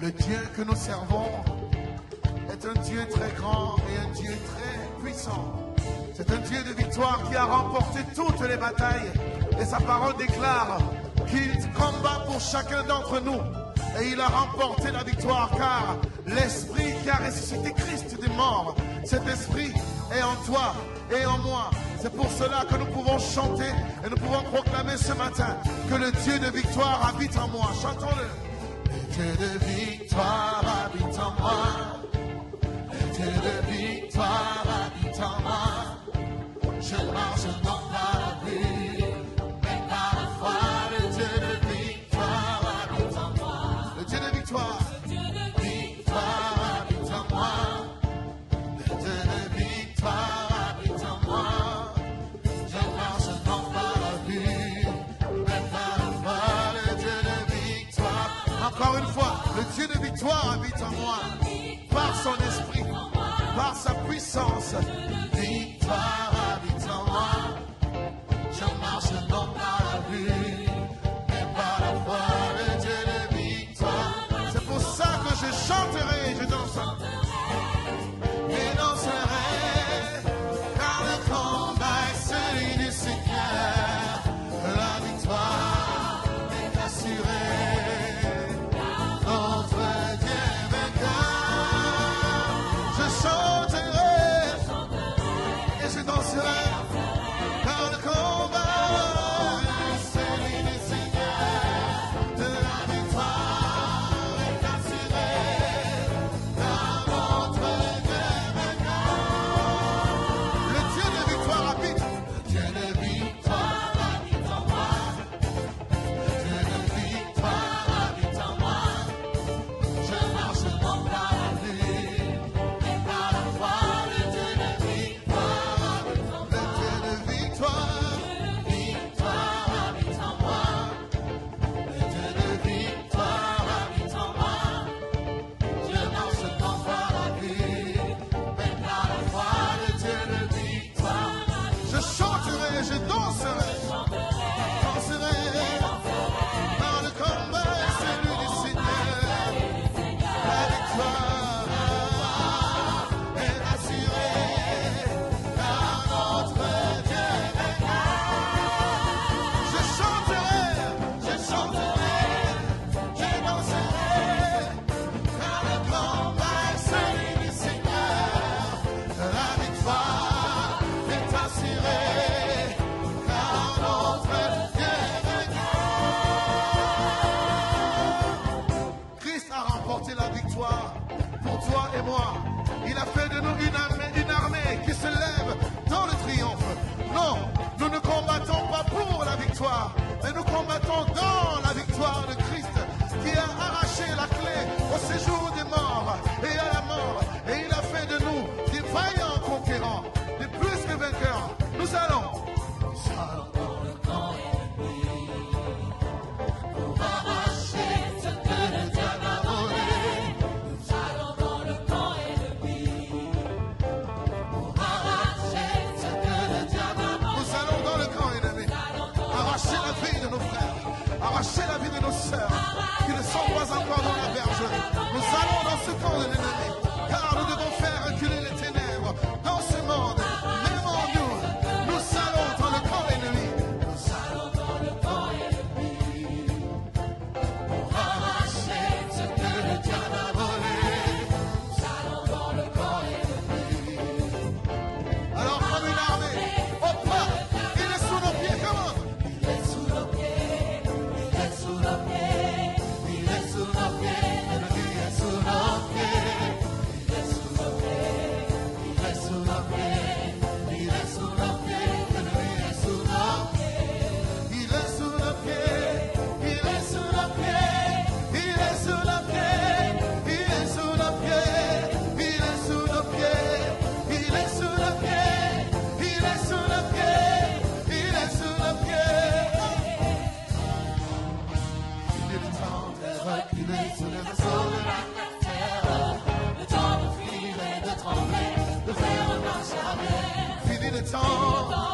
Le Dieu que nous servons est un Dieu très grand et un Dieu très puissant. C'est un Dieu de victoire qui a remporté toutes les batailles. Et sa parole déclare qu'il combat pour chacun d'entre nous. Et il a remporté la victoire car l'Esprit qui a ressuscité Christ des morts, cet Esprit est en toi et en moi. C'est pour cela que nous pouvons chanter et nous pouvons proclamer ce matin que le Dieu de victoire habite en moi. Chantons-le. Le Dieu de victoire habite en moi. Le Dieu de victoire habite en moi. Je marche non par la vue, mais par la foi. Le Dieu de victoire habite en moi. Le Dieu de victoire. Le Dieu de victoire habite en moi. Le Dieu de victoire habite en moi. Je marche non par la vue, mais par la foi. Le Dieu de victoire. Encore une fois, le Dieu de victoire habite en moi. Par son esprit, par sa puissance. Victoire habite en moi. Je marche non par la vue, mais par la foi. Le Dieu de victoire. C'est pour ça que je chanterai, je danserai. Et danserai, car le combat est celui du Seigneur. La victoire est assurée. Notre Dieu est vainqueur. Je chanterai et je danserai, car le combat est celui du Seigneur. La victoire est assurée, car notre Dieu est vainqueur. Le Dieu de victoire habite. Le Dieu de victoire habite en moi. Le Dieu de victoire habite en moi. Je marche non par la vue, mais par la foi. Le Dieu de victoire habite en moi. Le Dieu de victoire, victoire habite en moi. Le Dieu de victoire habite en moi. Je marche non par la vue, mais par la foi. Le Dieu de victoire. Je chanterai, je danserai, car le combat est celui du Seigneur. La victoire est assurée, car notre Dieu est vainqueur. Je chanterai, je danserai, car le combat est celui du Seigneur. La victoire est assurée, car notre Dieu est vainqueur. Christ a remporté la victoire pour toi et moi. Il a fait de nous une armée qui se lève dans le triomphe. Non, nous ne combattons pas pour la victoire, mais nous combattons dans la victoire de Christ qui a arraché la clé au séjour des morts et à la mort. Et il a fait de nous des vaillants conquérants, des plus que vainqueurs. Nous allons dans le camp ennemi pour arracher ce que le diable a volé. Nous allons dans le camp ennemi pour arracher ce que le diable a volé. Nous allons dans le camp ennemi, arracher la vie de nos frères, arracher la vie de nos sœurs qui ne sont pas encore dans la bergerie. Nous allons dans ce camp de l'ennemi, car nous devons faire reculer les ténèbres dans ce monde. Même en nous, nous allons dans le camp ennemi. Nous allons dans le camp ennemi pour arracher ce que le diable a volé. Nous allons dans le camp ennemi. Alors comme une armée, au pas, il est sous nos pieds, comment? Il est sous nos pieds, il est sous nos pieds, il est sous nos pieds, l'ennemi est sous nos pieds, il est sous nos pieds, il est sous nos pieds, il est sous nos pieds, l'ennemi est sous nos pieds, il est sous nos pieds, il est sous nos pieds, il est sous nos pieds, il est sous nos pieds, il est sous nos pieds, il est sous nos pieds, il est sous nos pieds, il est sous nos pieds. Il est le temps de reculer sous les assauts de la terre, le temps de fuir et de trembler, de faire marche arrière. Fini le temps